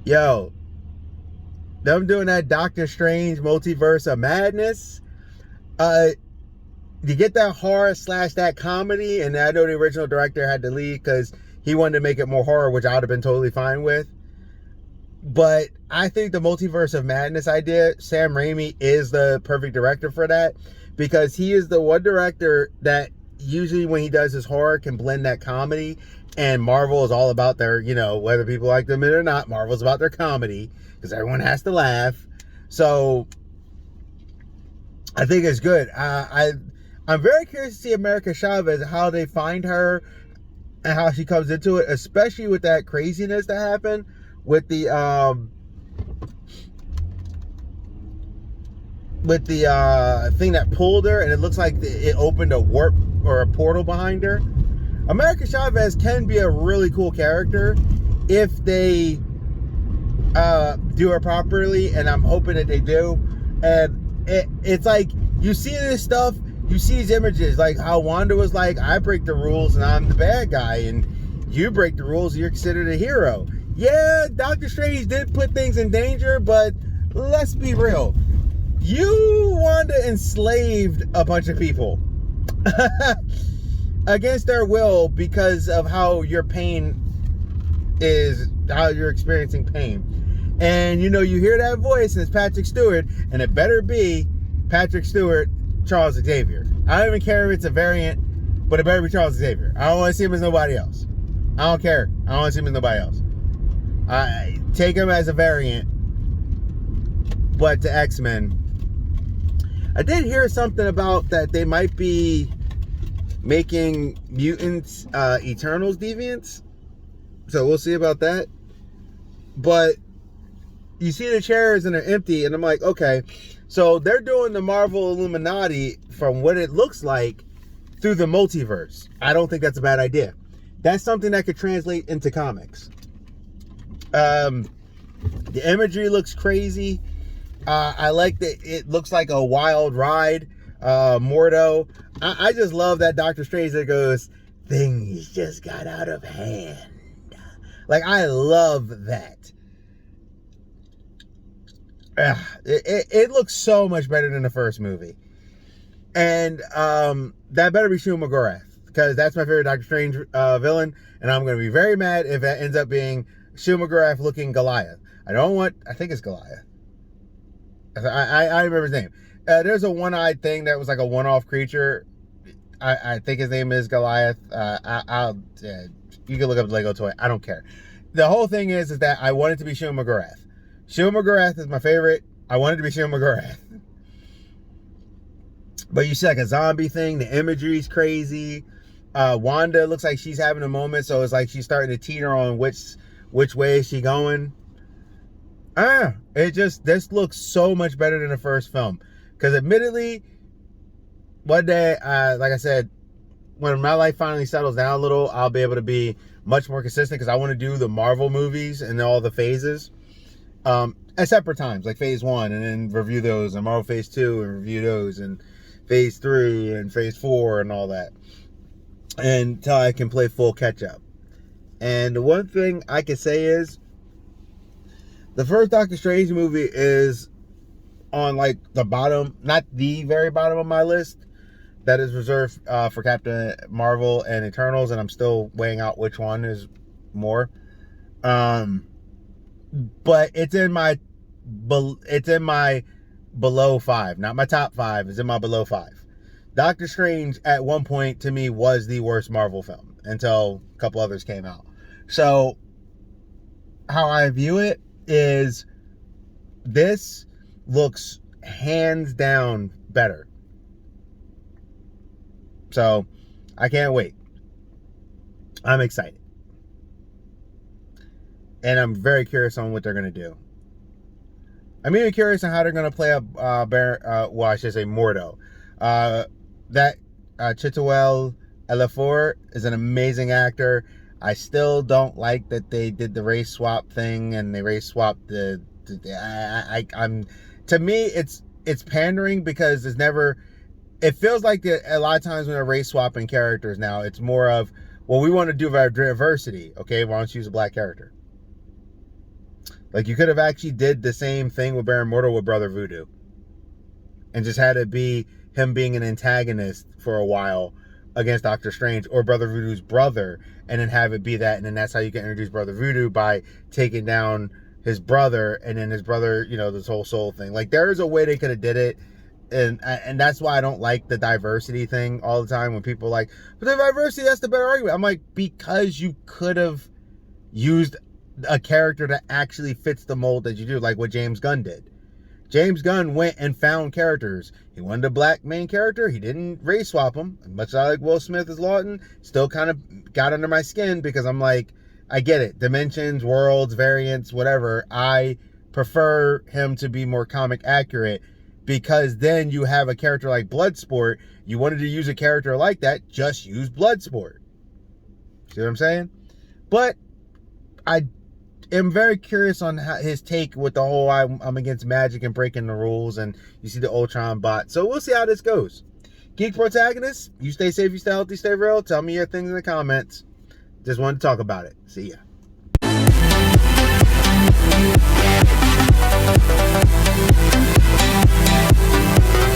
Yo, them doing that Doctor Strange multiverse of madness. Uh, you get that horror slash that comedy, and I know the original director had to leave because he wanted to make it more horror, which I would have been totally fine with. But I think the multiverse of madness idea, Sam Raimi is the perfect director for that, because he is the one director that usually when he does his horror can blend that comedy, and Marvel is all about their, whether people like them or not, Marvel's about their comedy because everyone has to laugh. So I think it's good. I'm very curious to see America Chavez, how they find her and how she comes into it, especially with that craziness that happened with the thing that pulled her, and it looks like it opened a warp or a portal behind her. America Chavez can be a really cool character if they do her properly, and I'm hoping that they do. And it's like, you see this stuff, you see these images, like how Wanda was like, I break the rules and I'm the bad guy, and you break the rules, you're considered a hero. Yeah, Doctor Strange did put things in danger, but let's be real. You, Wanda, enslaved a bunch of people against their will because of how your pain is, how you're experiencing pain. And you hear that voice, and it's Patrick Stewart, and it better be Patrick Stewart, Charles Xavier. I don't even care if it's a variant, but it better be Charles Xavier. I don't want to see him as nobody else. I don't care. I don't want to see him as nobody else. I take him as a variant, but to X-Men. I did hear something about that they might be making mutants Eternals deviants. So we'll see about that. But you see the chairs and they're empty, and I'm like, okay, so they're doing the Marvel Illuminati from what it looks like through the multiverse. I don't think that's a bad idea. That's something that could translate into comics. The imagery looks crazy. I like that it looks like a wild ride. Mordo. I just love that Doctor Strange that goes, things just got out of hand. Like, I love that. It looks so much better than the first movie. And that better be Shuma Gorath, because that's my favorite Doctor Strange villain, and I'm going to be very mad if that ends up being Shuma Gorath looking Goliath. I think it's Goliath. I remember his name. There's a one-eyed thing that was like a one-off creature. I think his name is Goliath. You can look up the Lego toy. I don't care. The whole thing is that I want it to be Shuma Gorath. Shuma Gorath is my favorite. I want it to be Shuma Gorath. But you see like a zombie thing. The imagery's crazy. Wanda looks like she's having a moment, so it's like she's starting to teeter on which way is she going. This looks so much better than the first film. Because admittedly, one day, like I said, when my life finally settles down a little, I'll be able to be much more consistent, because I want to do the Marvel movies and all the phases at separate times, like phase 1, and then review those, and Marvel phase 2 and review those, and phase 3 and phase 4 and all that, until I can play full catch up. And the one thing I can say is the first Doctor Strange movie is on like the bottom, not the very bottom of my list. That is reserved for Captain Marvel and Eternals, and I'm still weighing out which one is more. But it's in my below 5, not my top 5. It's in my below 5. Doctor Strange at one point to me was the worst Marvel film until a couple others came out. So how I view it is this looks hands down better. So I can't wait. I'm excited. And I'm very curious on what they're going to do. I'm even curious on how they're going to play up Mordo. That Chiwetel Ejiofor is an amazing actor. I still don't like that they did the race swap thing, and they race swapped to me it's pandering, because there's never, it feels like a lot of times when they're race swapping characters now, it's more of, well, we want to do our diversity. Okay, why don't you use a black character? Like, you could have actually did the same thing with Baron Mordo with Brother Voodoo. And just had it be him being an antagonist for a while against Doctor Strange, or Brother Voodoo's brother, and then have it be that, and then that's how you can introduce Brother Voodoo, by taking down his brother, and then his brother, you know, this whole soul thing. Like, there is a way they could have did it, and that's why I don't like the diversity thing all the time, when people are like, but the diversity, that's the better argument. I'm like, because you could have used a character that actually fits the mold that you do, like what James Gunn did. James Gunn went and found characters. He wanted a black main character. He didn't race swap him. Much as I like Will Smith as Lawton, still kind of got under my skin, because I'm like, I get it. Dimensions, worlds, variants, whatever. I prefer him to be more comic accurate, because then you have a character like Bloodsport. You wanted to use a character like that, just use Bloodsport. See what I'm saying? But I am very curious on his take with the whole I'm against magic and breaking the rules, and you see the Ultron bot. So we'll see how this goes. Geek Protagonists, you stay safe, you stay healthy, stay real. Tell me your things in the comments. Just wanted to talk about it. See ya.